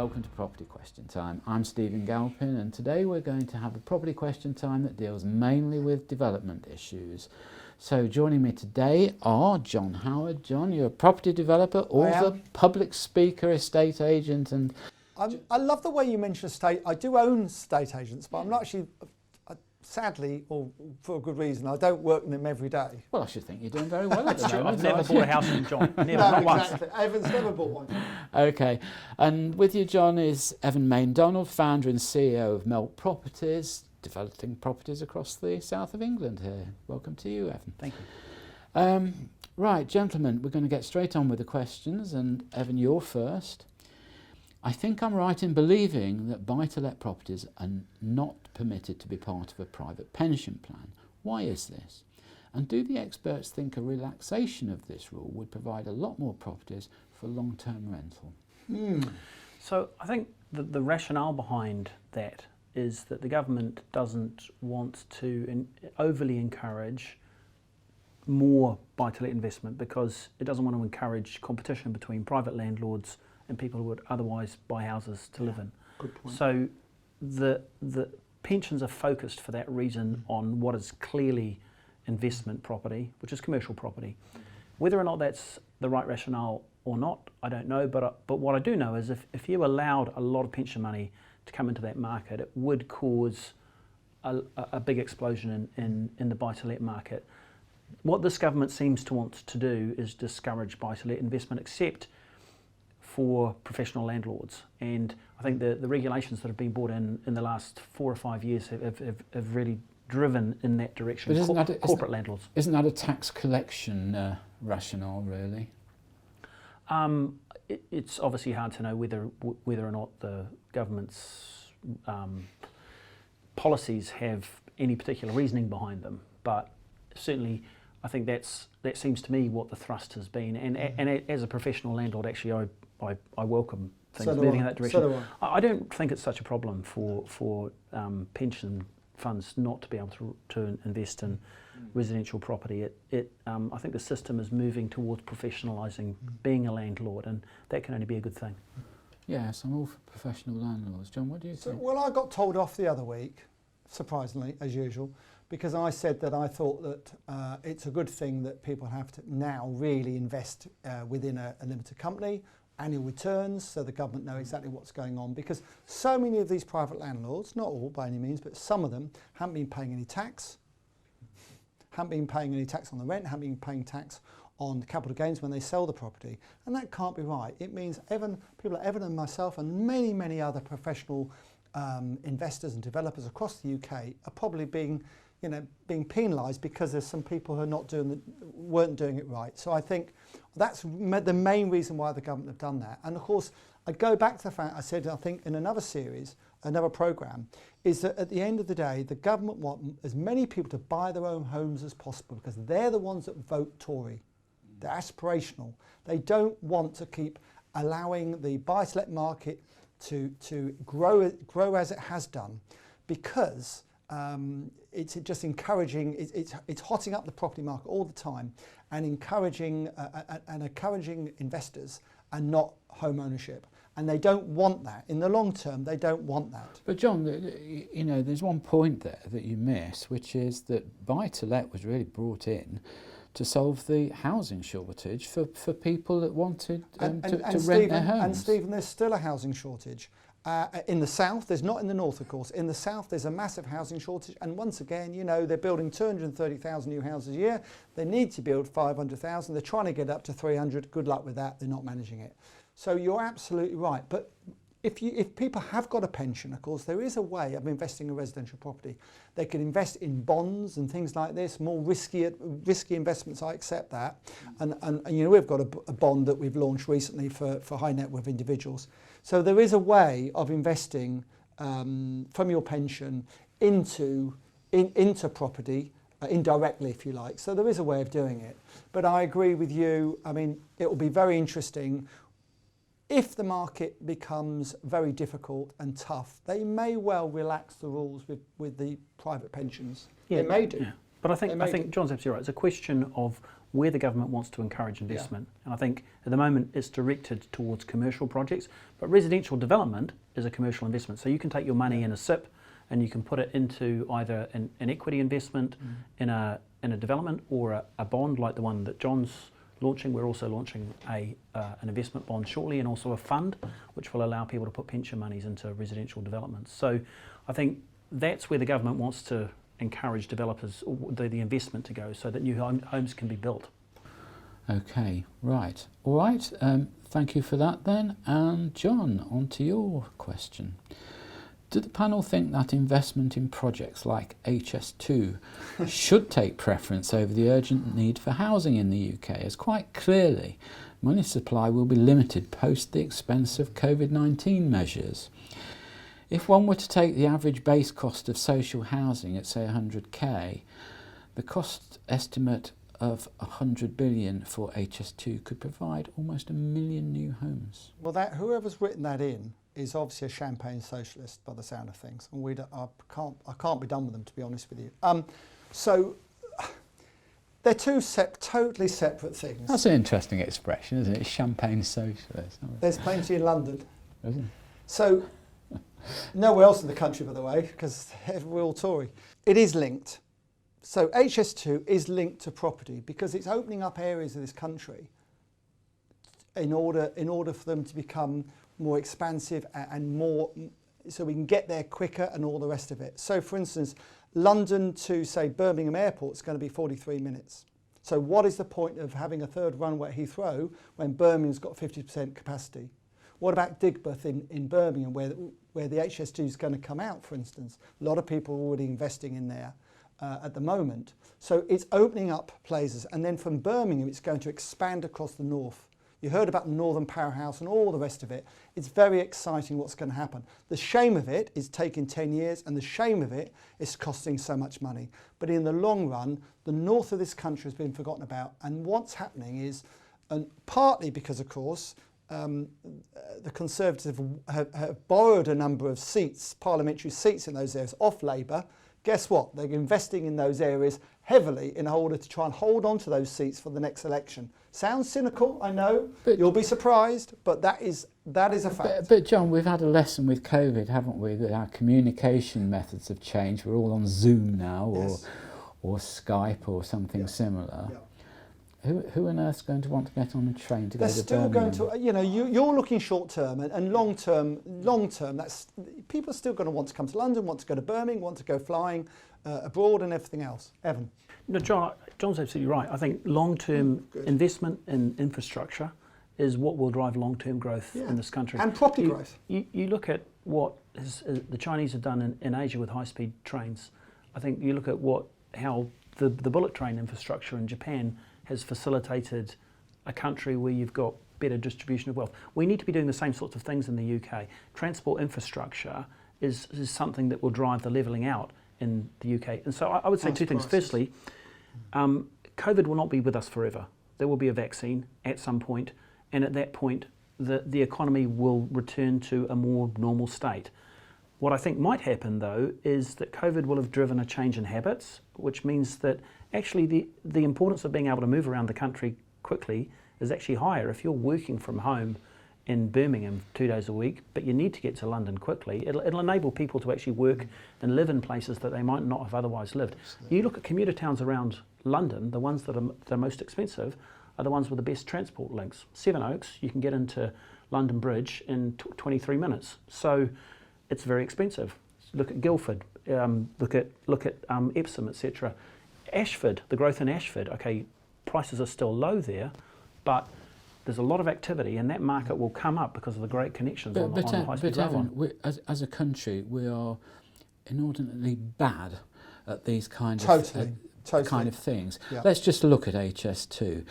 welcome to Property Question Time. I'm Stephen Galpin, and today we're going to have a property question time that deals mainly with development issues. So joining me today are John Howard. John, you're a property developer, author, public speaker, estate agent, and... I love the way you mention estate. I do own estate agents, but I'm not actually... Sadly, or for a good reason, I don't work in them every day. Well, I should think you're doing very well at the moment. I've never bought a house from John. Never, No, not exactly. once. Evan's never bought one. Okay, and with you, John, is Evan Maindonald, founder and CEO of Melt Properties, developing properties across the south of England here. Welcome to you, Evan. Thank you. Right, gentlemen, we're going to get straight on with the questions, and Evan, you're first. I think I'm right in believing that buy-to-let properties are not permitted to be part of a private pension plan. Why is this? And do the experts think a relaxation of this rule would provide a lot more properties for long-term rental? So I think the rationale behind that is that the government doesn't want to overly encourage more buy-to-let investment because it doesn't want to encourage competition between private landlords and people who would otherwise buy houses to live in. Good point. So the pensions are focused for that reason on what is clearly investment property, which is commercial property. Whether or not that's the right rationale or not, I don't know, but what I do know is if you allowed a lot of pension money to come into that market, it would cause a big explosion in the buy-to-let market. What this government seems to want to do is discourage buy-to-let investment, except for professional landlords, and I think the regulations that have been brought in the last 4 or 5 years have really driven in that direction. Corporate landlords. Isn't that a tax collection rationale, really? It's obviously hard to know whether or not the government's policies have any particular reasoning behind them, but certainly I think that seems to me what the thrust has been, and as a professional landlord, actually I welcome things moving in that direction. So do I. I don't think it's such a problem for pension funds not to be able to invest in residential property. I think the system is moving towards professionalising being a landlord, and that can only be a good thing. Yes, I'm all for professional landlords. John, what do you think? Well, I got told off the other week, surprisingly, as usual, because I said that I thought that it's a good thing that people have to now really invest within a limited company, annual returns, so the government know exactly what's going on, because so many of these private landlords, not all by any means, but some of them haven't been paying any tax, haven't been paying any tax on the rent, haven't been paying tax on capital gains when they sell the property, and that can't be right. It means people like Evan and myself and many other professional investors and developers across the UK are probably being penalised because there's some people who are weren't doing it right. So I think that's the main reason why the government have done that. And of course, I go back to the fact I said, I think in another series, another programme, is that at the end of the day, the government want as many people to buy their own homes as possible because they're the ones that vote Tory. They're aspirational. They don't want to keep allowing the buy-to-let market to grow as it has done, because it's just encouraging. It's hotting up the property market all the time, and encouraging investors and not home ownership. And they don't want that in the long term. They don't want that. But John, there's one point there that you miss, which is that buy-to-let was really brought in to solve the housing shortage for people that wanted to rent their homes. And Stephen, there's still a housing shortage. In the south, there's not in the north, of course. In the south, there's a massive housing shortage. And once again, they're building 230,000 new houses a year. They need to build 500,000. They're trying to get up to 300. Good luck with that. They're not managing it. So you're absolutely right. But if people have got a pension, of course, there is a way of investing in residential property. They can invest in bonds and things like this, more risky investments. I accept that. And we've got a bond that we've launched recently for high net worth individuals. So there is a way of investing from your pension into property, indirectly, if you like. So there is a way of doing it. But I agree with you. I mean, it will be very interesting. If the market becomes very difficult and tough, they may well relax the rules with the private pensions. Yeah, they may do. Yeah. But I think John's absolutely right. It's a question of where the government wants to encourage investment. And I think at the moment it's directed towards commercial projects, but residential development is a commercial investment. So you can take your money in a SIP and you can put it into either an equity investment in a development or a bond like the one that John's launching. We're also launching an investment bond shortly, and also a fund which will allow people to put pension monies into residential developments. So I think that's where the government wants to encourage developers, or the investment to go, so that new homes can be built. Okay, right. All right, thank you for that then. And John, on to your question. Do the panel think that investment in projects like HS2 should take preference over the urgent need for housing in the UK, as quite clearly money supply will be limited post the expense of COVID-19 measures? If one were to take the average base cost of social housing at, say, 100k, the cost estimate of 100 billion for HS2 could provide almost 1 million new homes. Well, whoever's written that in is obviously a champagne socialist by the sound of things, and I can't be done with them, to be honest with you. So they're two totally separate things. That's an interesting expression, isn't it? Champagne socialist. There's plenty in London. Isn't it? So nowhere else in the country, by the way, because we're all Tory. It is linked. So HS2 is linked to property because it's opening up areas of this country in order for them to become more expansive and more, so we can get there quicker and all the rest of it. So for instance, London to, say, Birmingham Airport is going to be 43 minutes. So what is the point of having a third runway at Heathrow when Birmingham's got 50% capacity? What about Digbeth in Birmingham, where the HS2 is going to come out, for instance? A lot of people are already investing in there at the moment. So it's opening up places, and then from Birmingham it's going to expand across the north. You heard about the Northern Powerhouse and all the rest of it. It's very exciting what's going to happen. The shame of it is taking 10 years, and the shame of it is costing so much money. But in the long run, the north of this country has been forgotten about, and what's happening is, and partly because, of course, the Conservatives have borrowed a number of seats, parliamentary seats in those areas, off Labour. Guess what? They're investing in those areas heavily in order to try and hold on to those seats for the next election. Sounds cynical, I know. But you'll be surprised, but that is a fact. But John, we've had a lesson with COVID, haven't we? That our communication methods have changed. We're all on Zoom now, Yes. or Skype, or something similar. Yeah. Who on earth's going to want to get on a train to go to Birmingham? They're still going to, you know, you're looking short term and long term, that's, people are still going to want to come to London, want to go to Birmingham, want to go flying abroad and everything else. Evan? No, John's absolutely right. I think long-term investment in infrastructure is what will drive long-term growth in this country. And property growth. You look at what the Chinese have done in Asia with high-speed trains. I think you look at how the bullet train infrastructure in Japan has facilitated a country where you've got better distribution of wealth. We need to be doing the same sorts of things in the UK. Transport infrastructure is something that will drive the levelling out in the UK. And so I would say two things. Firstly, COVID will not be with us forever. There will be a vaccine at some point, and at that point the economy will return to a more normal state. What I think might happen, though, is that COVID will have driven a change in habits, which means that actually the importance of being able to move around the country quickly is actually higher. If you're working from home in Birmingham 2 days a week, but you need to get to London quickly, it'll enable people to actually work and live in places that they might not have otherwise lived. Absolutely. You look at commuter towns around London, the ones that are most expensive are the ones with the best transport links. Sevenoaks, you can get into London Bridge in 23 minutes. So it's very expensive. Look at Guildford, look at Epsom, etc. Ashford, the growth in Ashford, okay, prices are still low there, but there's a lot of activity, and that market will come up because of the great connections on the high-speed rail line. As a country, we are inordinately bad at these kind of things. Yeah. Let's just look at HS2.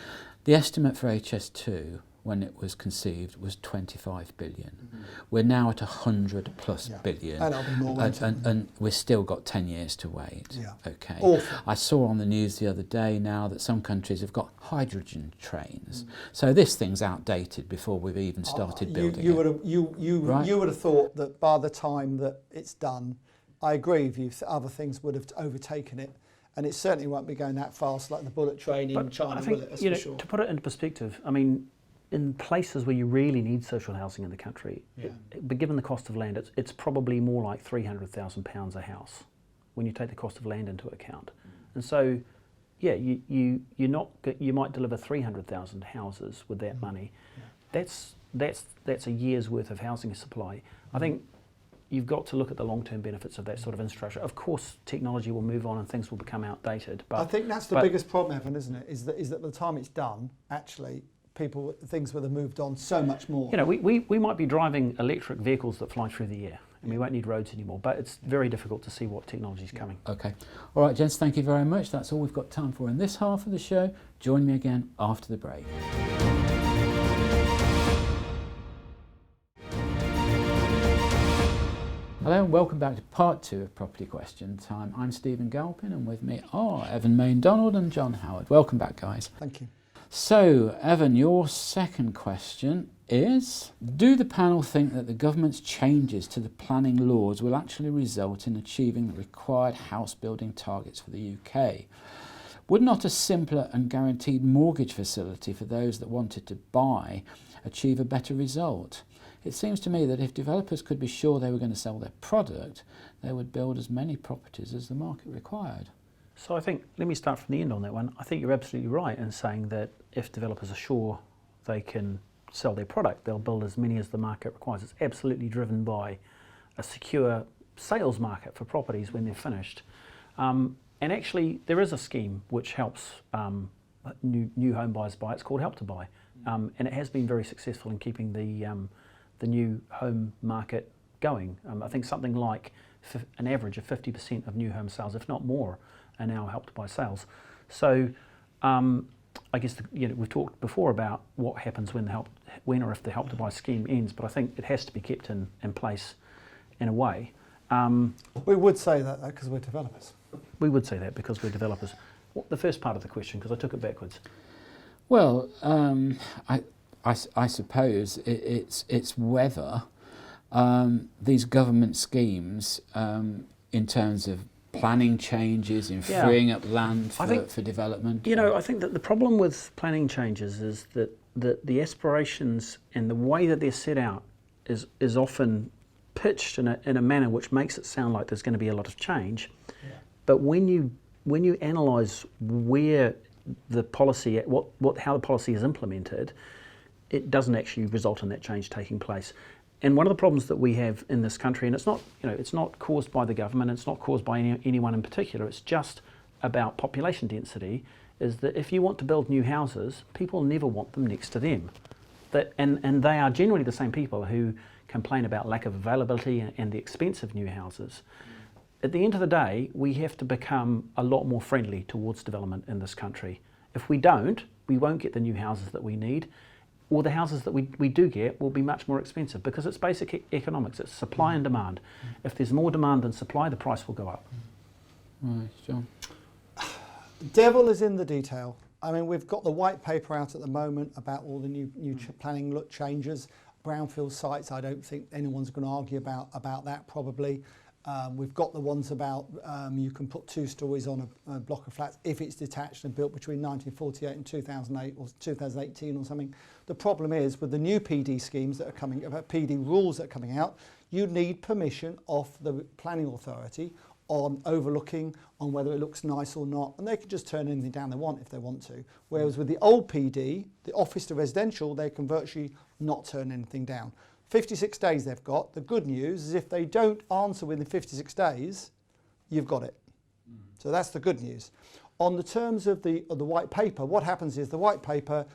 The estimate for HS2 when it was conceived was 25 billion. Mm-hmm. We're now at 100 plus billion. And it'll be more and we've still got 10 years to wait. Yeah. Okay. Awful. I saw on the news the other day now that some countries have got hydrogen trains. So this thing's outdated before we've even started building it. You would have thought that by the time that it's done, I agree with you, other things would have overtaken it. and it certainly won't be going that fast like the bullet train in China, I think, will it? That's you know, for sure. to put it into perspective, I mean, in places where you really need social housing in the country, but given the cost of land, it's probably more like £300,000 a house when you take the cost of land into account. And so, yeah, you might deliver 300,000 houses with that money. That's a year's worth of housing supply. I think you've got to look at the long-term benefits of that sort of infrastructure. Of course, technology will move on and things will become outdated. But I think that's the biggest problem, Evan, isn't it? Is that by the time it's done, actually, things will have moved on so much more. You know, we might be driving electric vehicles that fly through the air, and we won't need roads anymore, but it's very difficult to see what technology is coming. Okay. All right, gents, thank you very much. That's all we've got time for in this half of the show. Join me again after the break. Hello and welcome back to part 2 of Property Question Time. I'm Stephen Galpin, and with me are Evan Maindonald and John Howard. Welcome back, guys. Thank you. So, Evan, your second question is, do the panel think that the government's changes to the planning laws will actually result in achieving the required house building targets for the UK? Would not a simpler and guaranteed mortgage facility for those that wanted to buy achieve a better result? It seems to me that if developers could be sure they were going to sell their product, they would build as many properties as the market required. So I think, let me start from the end on that one. I think you're absolutely right in saying that if developers are sure they can sell their product, they'll build as many as the market requires. It's absolutely driven by a secure sales market for properties when they're finished. And actually, there is a scheme which helps new home buyers buy. It's called Help to Buy. And it has been very successful in keeping the new home market going. I think something like an average of 50% of new home sales, if not more, are now Help to Buy sales. So I guess we've talked before about what happens when or if the Help to Buy scheme ends, but I think it has to be kept in place in a way. We would say that though, because we're developers. We would say that because we're developers. The first part of the question, because I took it backwards. Well, I suppose it's whether these government schemes, in terms of planning changes, in freeing up land for development. You know, I think that the problem with planning changes is that the aspirations and the way that they're set out is often pitched in a manner which makes it sound like there's going to be a lot of change. Yeah. But when you analyse where the policy, how the policy is implemented, it doesn't actually result in that change taking place. And one of the problems that we have in this country, and it's not caused by the government, it's not caused by anyone in particular, it's just about population density, is that if you want to build new houses, people never want them next to them. And they are generally the same people who complain about lack of availability and the expense of new houses. At the end of the day, we have to become a lot more friendly towards development in this country. If we don't, we won't get the new houses that we need, or the houses that we do get will be much more expensive, because it's basic economics, it's supply and demand. If there's more demand than supply, the price will go up. Right, John. Devil is in the detail. I mean, we've got the white paper out at the moment about all the new planning changes. Brownfield sites, I don't think anyone's going to argue about that probably. We've got the ones about you can put 2 stories on a block of flats if it's detached and built between 1948 and 2008 or 2018 or something. The problem is with the new PD schemes that are coming, PD rules that are coming out, you need permission off the planning authority on overlooking, on whether it looks nice or not, and they can just turn anything down they want if they want to. Whereas with the old PD, the office to residential, they can virtually not turn anything down. 56 days they've got. The good news is if they don't answer within 56 days, you've got it. So that's the good news. On the terms of the white paper, what happens is the white paper,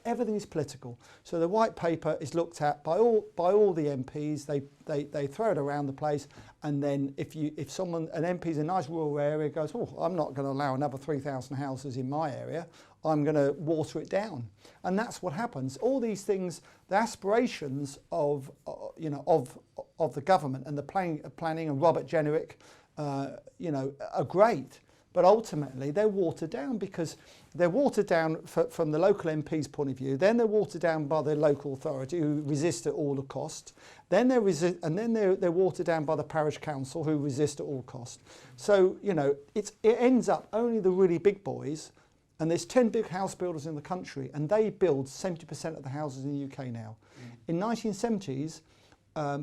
everything is political. So the white paper is looked at by all the MPs. They throw it around the place, and then if an MP in a nice rural area goes, oh, I'm not going to allow another 3,000 houses in my area, I'm going to water it down. And that's what happens. All these things, the aspirations of the government and the planning and Robert Jenrick, are great. But ultimately, they're watered down because they're watered down from the local MP's point of view. Then they're watered down by the local authority who resist at all cost. Then they're watered down by the parish council who resist at all cost. So it ends up only the really big boys. And there's 10 big house builders in the country, and they build 70% of the houses in the UK now. In 1970s,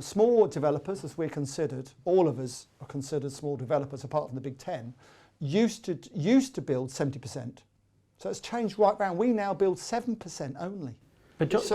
small developers, as we're considered, all of us are considered small developers apart from the big 10, used to build 70%. So it's changed right round. We now build 7% only. But John's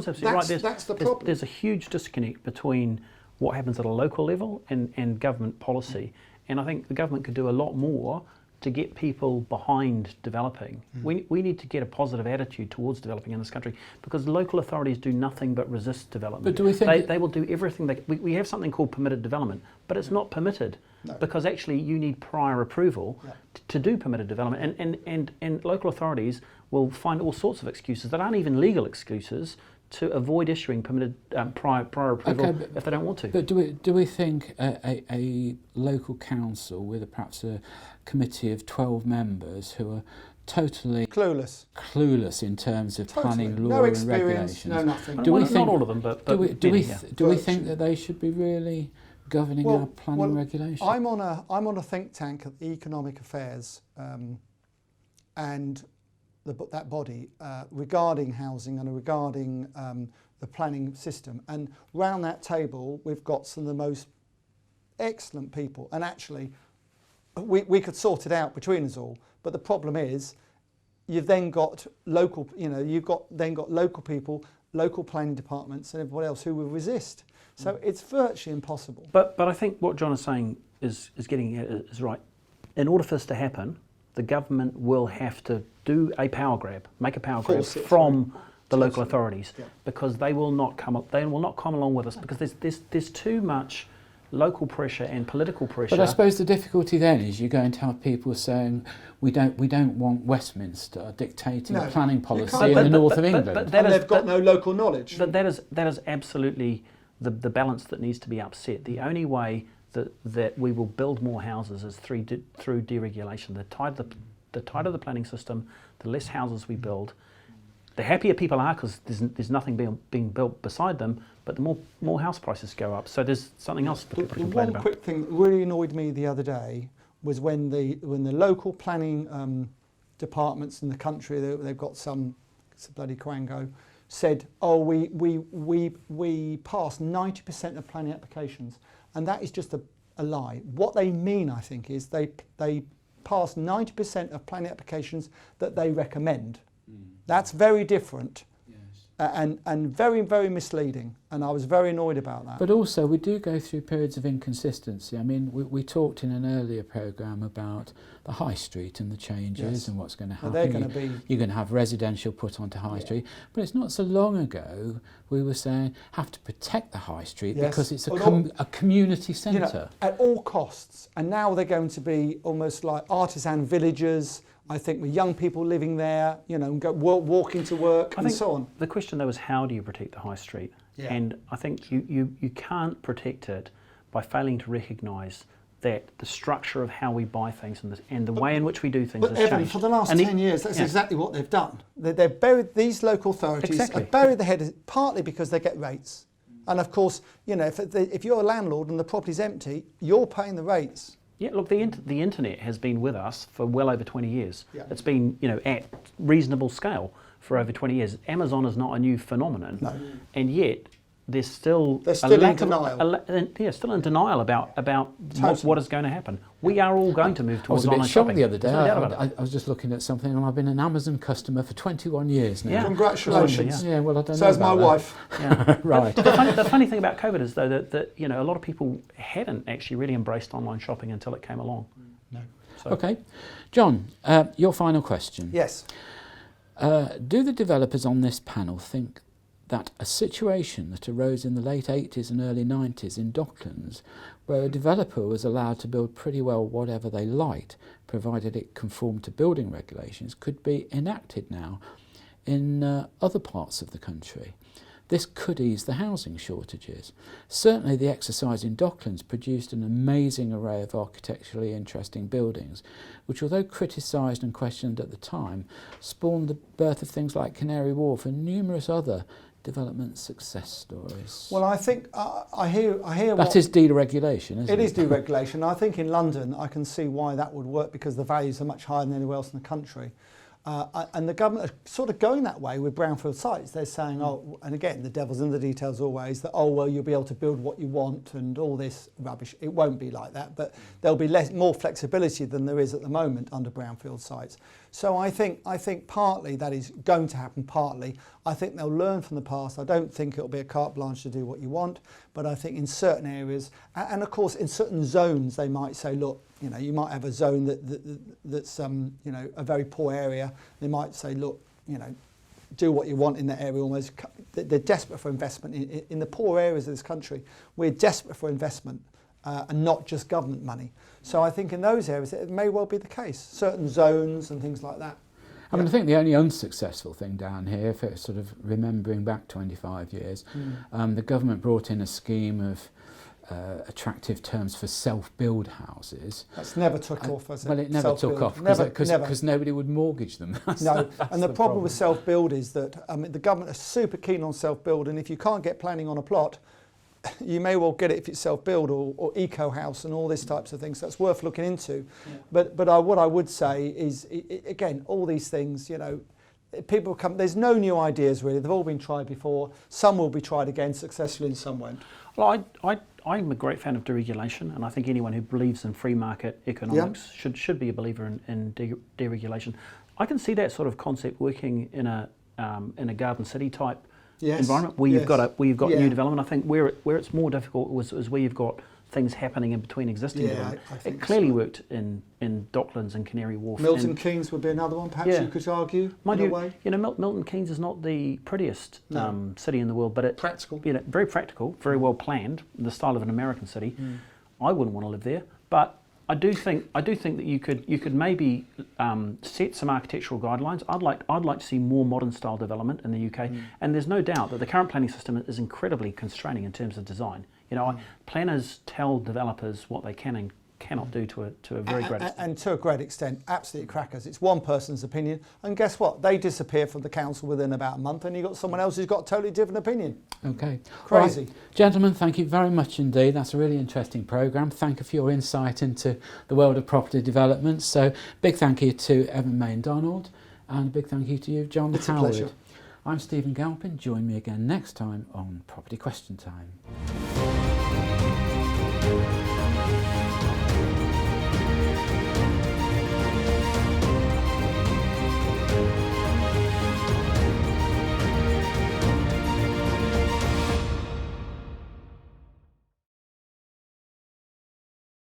absolutely right. That's the problem. There's a huge disconnect between what happens at a local level and government policy. And I think the government could do a lot more to get people behind developing. We need to get a positive attitude towards developing in this country, because local authorities do nothing but resist development. But do we think they will do everything we have something called permitted development, but it's not permitted. No. Because actually you need prior approval to do permitted development, and local authorities will find all sorts of excuses that aren't even legal excuses to avoid issuing permitted prior approval if they don't want to. But do we think a local council with perhaps a committee of 12 members who are totally clueless in terms of planning law and regulations? No, nothing. Not all of them, but do we think that they should be really governing our planning regulations? I'm on a think tank at the Economic Affairs and that body regarding housing and regarding the planning system, and round that table we've got some of the most excellent people, and actually we could sort it out between us all. But the problem is you've then got local, you've got local people, local planning departments and everybody else who will resist. So it's virtually impossible. But I think what John is saying is getting is right. In order for this to happen, the government will have to do a power grab, make a power grab from the local authorities, because they will not come along with us, because there's too much local pressure and political pressure. But I suppose the difficulty then is you're going to have people saying we don't want Westminster dictating planning policy in the north of England. And they've got no local knowledge. But that is absolutely the balance that needs to be upset. The only way that we will build more houses is through deregulation. The tighter the planning system, the less houses we build. The happier people are, because there's nothing being built beside them, but the more house prices go up. So there's something else to complain about. One quick thing that really annoyed me the other day was when the local planning departments in the country, they've got it's a bloody quango, said, we passed 90% of planning applications, and that is just a lie. What they mean, I think, is they pass 90% of planning applications that they recommend. That's very different. And very, very misleading, and I was very annoyed about that. But also we do go through periods of inconsistency. I mean, we talked in an earlier programme about the high street and the changes and what's going to happen. You're going to have residential put onto high street, but it's not so long ago we were saying have to protect the high street because it's a community centre. At all costs, and now they're going to be almost like artisan villages, I think, with young people living there, and walking to work and so on. The question though is, how do you protect the high street? Yeah. And I think you can't protect it by failing to recognise that the structure of how we buy things and the way in which we do things has changed. Changed. For the last 10 years, that's exactly what they've done. They've buried, these local authorities have buried their head, partly because they get rates. And of course, if you're a landlord and the property's empty, you're paying the rates. Yeah, look, the internet has been with us for well over 20 years. Yeah. It's been, at reasonable scale for over 20 years. Amazon is not a new phenomenon, and yet they're still in denial. Still in denial about what is going to happen. We are all going to move towards online shopping. I was a bit shocked the other day. I was just looking at something, and I've been an Amazon customer for 21 years now. Yeah. Congratulations. Yeah, well, I don't know. So has my wife. Yeah. Right. The funny thing about COVID is, though, that a lot of people hadn't actually really embraced online shopping until it came along. No. So. Okay. John, your final question. Yes. Do the developers on this panel think that a situation that arose in the late 80s and early 90s in Docklands, where a developer was allowed to build pretty well whatever they liked, provided it conformed to building regulations, could be enacted now in other parts of the country? This could ease the housing shortages. Certainly the exercise in Docklands produced an amazing array of architecturally interesting buildings, which, although criticised and questioned at the time, spawned the birth of things like Canary Wharf and numerous other development success stories. Well, I think I hear that is deregulation, isn't it? It is deregulation. I think in London I can see why that would work, because the values are much higher than anywhere else in the country. And the government are sort of going that way with brownfield sites. They're saying, oh, and again, the devil's in the details always, that, oh, well, you'll be able to build what you want and all this rubbish. It won't be like that, but there'll be more flexibility than there is at the moment under brownfield sites. So I think partly that is going to happen, partly. I think they'll learn from the past. I don't think it'll be a carte blanche to do what you want, but I think in certain areas, and of course in certain zones, they might say, look, you know, you might have a zone that's you know, a very poor area. They might say, look, you know, do what you want in that area almost. They're desperate for investment. In the poor areas of this country, we're desperate for investment and not just government money. So I think in those areas it may well be the case, certain zones and things like that. I mean, I think the only unsuccessful thing down here, if it's sort of remembering back 25 years, the government brought in a scheme of attractive terms for self-build houses. That's never took off, has it? Well, it never took off because nobody would mortgage them. No, and the problem with self-build is that the government are super keen on self-build, and if you can't get planning on a plot, you may well get it if it's self-build or eco-house and all these types of things. So that's worth looking into. Yeah. But what I would say is, again, all these things, you know, people come. There's no new ideas really. They've all been tried before. Some will be tried again successfully, and some won't. Well, I'm a great fan of deregulation, and I think anyone who believes in free market economics should be a believer in deregulation. I can see that sort of concept working in a garden city type environment where you've got new development. I think where it's more difficult is where you've got things happening in between existing development. It clearly worked in Docklands and Canary Wharf. Milton Keynes would be another one, perhaps you could argue. Mind you, Milton Keynes is not the prettiest city in the world, but it's practical. You know, very practical, very well planned, the style of an American city. I wouldn't want to live there, but I do think that you could maybe set some architectural guidelines. I'd like to see more modern style development in the UK, and there's no doubt that the current planning system is incredibly constraining in terms of design. You know, planners tell developers what they can and cannot do to a very great extent. And to a great extent, absolutely crackers. It's one person's opinion, and guess what? They disappear from the council within about a month, and you've got someone else who's got a totally different opinion. Okay. Crazy. Right. Gentlemen, thank you very much indeed. That's a really interesting programme. Thank you for your insight into the world of property development. So, big thank you to Evan Maindonald, and a big thank you to you, John Howard. It's a pleasure. I'm Stephen Galpin. Join me again next time on Property Question Time.